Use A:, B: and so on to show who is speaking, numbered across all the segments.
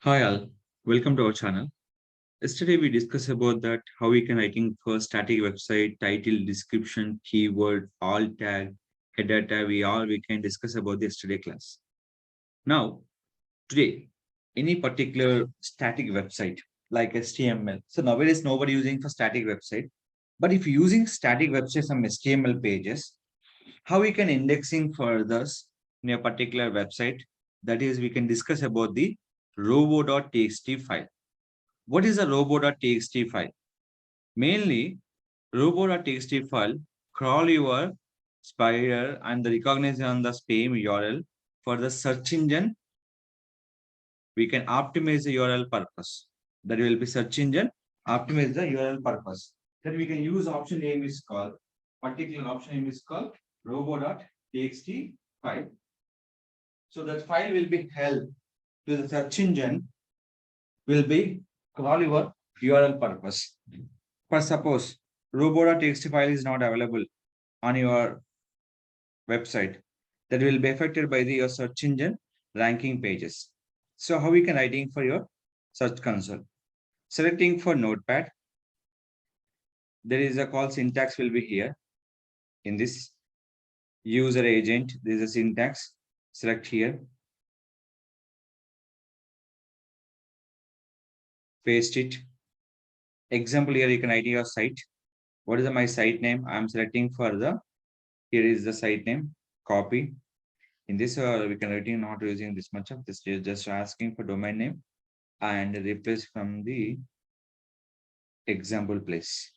A: Hi all, welcome to our channel. Yesterday we discussed about that how we can writing for static website, title, description, keyword, alt tag, header tag. We can discuss about the yesterday class. Now today, any particular static website like HTML. So nowadays nobody using for static website, but if using static website some HTML pages, how we can indexing for this in a particular website. That is, we can discuss about the robo.txt file. What is a robo.txt file? Mainly, robo.txt file crawl your spider and the recognition on the spam URL for the search engine. We can optimize the URL purpose. That will be search engine optimize the URL purpose. Then we can use option name is called particular option name is called robo.txt file. So that file will be held to the search engine will be crawl your URL purpose. For suppose robo.txt file is not available on your website, that will be affected by your search engine ranking pages. So how we can writing for your search console? Selecting for notepad, there is a call syntax will be here. In this user agent, there is a syntax. Select here, paste it. Example here, you can write your site. What is my site name? I am selecting for the, here is the site name, copy. In this, we can writing not using this much of this, just asking for domain name and replace from the example place.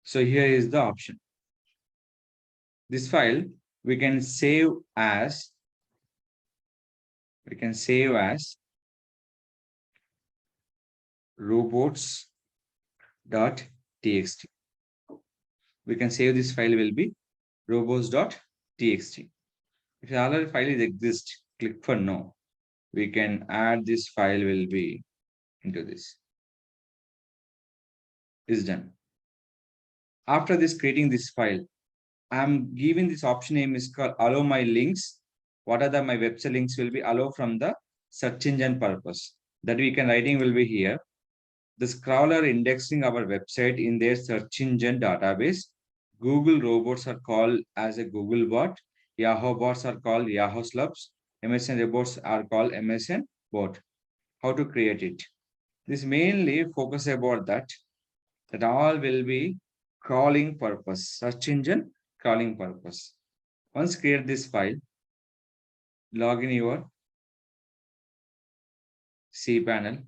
A: So here is the option. This file we can save as robots.txt. We can save this file will be robots.txt. If already file is exist, click for no. We can add this file will be into this. Is done. After this creating this file, I'm giving this option name is called allow my links. What are my website links will be allow from the search engine purpose. That we can writing will be here. The crawler indexing our website in their search engine database. Google robots are called as a Google bot. Yahoo bots are called Yahoo slubs. MSN robots are called MSN bot. How to create it? This mainly focus about that all will be crawling purpose, search engine crawling purpose. Once create this file, log in your cpanel.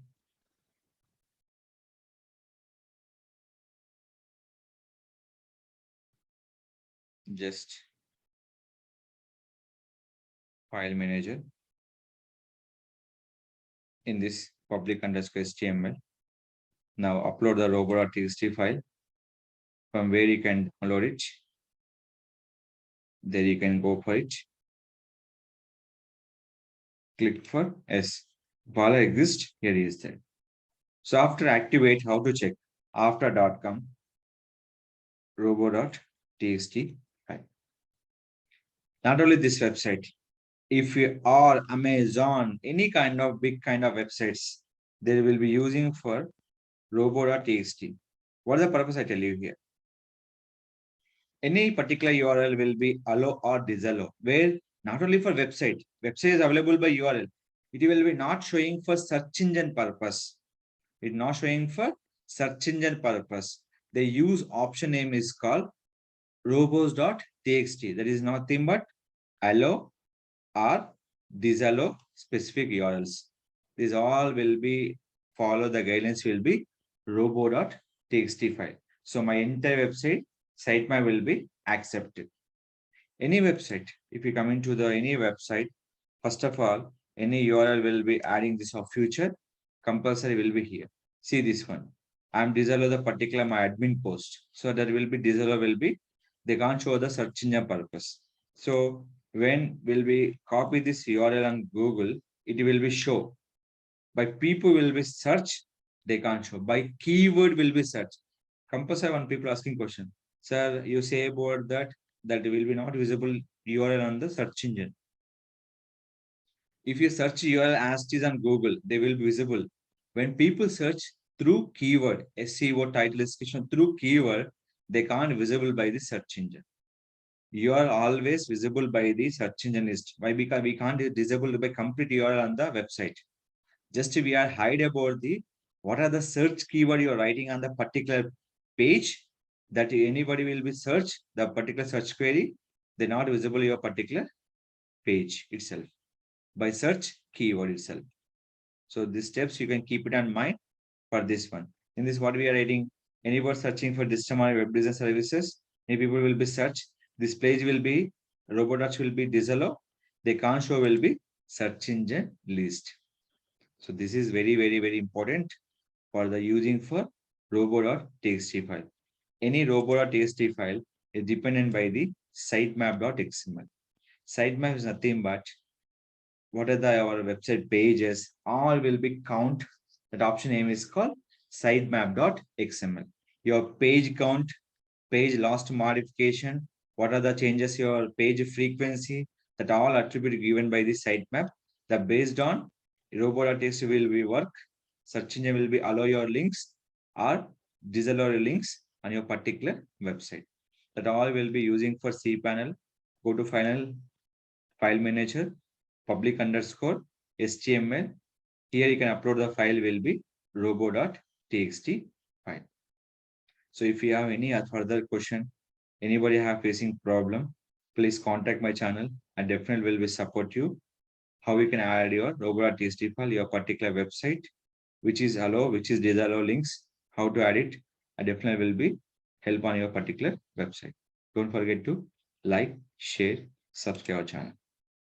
A: Just file manager. In this public underscore HTML. Now upload the robo.txt file from where you can download it. There you can go for it. Click for S. While exist, here is that. So after activate, how to check? After .com, robo.txt file. Not only this website, if you are Amazon, any kind of big kind of websites, they will be using for robo.txt. What is the purpose I tell you here? Any particular URL will be allow or disallow, where not only for website is available by URL, it will be not showing for search engine purpose. It not showing for search engine purpose. They use option name is called robots.txt. That is nothing but allow or disallow specific URLs. These all will be follow the guidelines will be robo.txt file. So my entire website sitemap will be accepted. Any website, if you come into the any website, first of all, any URL will be adding this of future, compulsory will be here. See this one. I'm disallow the particular my admin post. So that will be disallow will be, they can't show the search engine purpose. So when will we copy this URL on Google, it will be show. By people will be search, they can't show. By keyword will be search. Compulsory one people asking question. Sir, you say about that will be not visible URL on the search engine. If you search URL as it is on Google, they will be visible. When people search through keyword, SEO title description through keyword, they can't visible by the search engine. You are always visible by the search engine list. Why? Because we can't disable by complete URL on the website. Just we are hide about the what are the search keyword you are writing on the particular page that anybody will be search the particular search query. They're not visible your particular page itself by search keyword itself. So these steps you can keep it in mind for this one. In this, what we are writing, anybody searching for digital web design services, many people will be search. This page will be robots will be disallow. They can't show will be search engine list. So this is very, very, very important for the using for robot.txt file. Any robot.txt file is dependent by the sitemap.xml. Sitemap is nothing but what are the our website pages, all will be count. That option name is called sitemap.xml. Your page count, page last modification, what are the changes, your page frequency, that all attribute given by the sitemap. That based on robot.txt will be work. Search engine will be allow your links or disallow your links on your particular website. That all will be using for cpanel. Go to file manager, public underscore HTML. Here you can upload the file will be robo.txt file. So if you have any further question, anybody have facing problem, please contact my channel. I definitely will be support you. How you can add your robo.txt file, your particular website, which is allow, which is disallow links, how to add it. I definitely will be help on your particular website. Don't forget to like, share, subscribe our channel.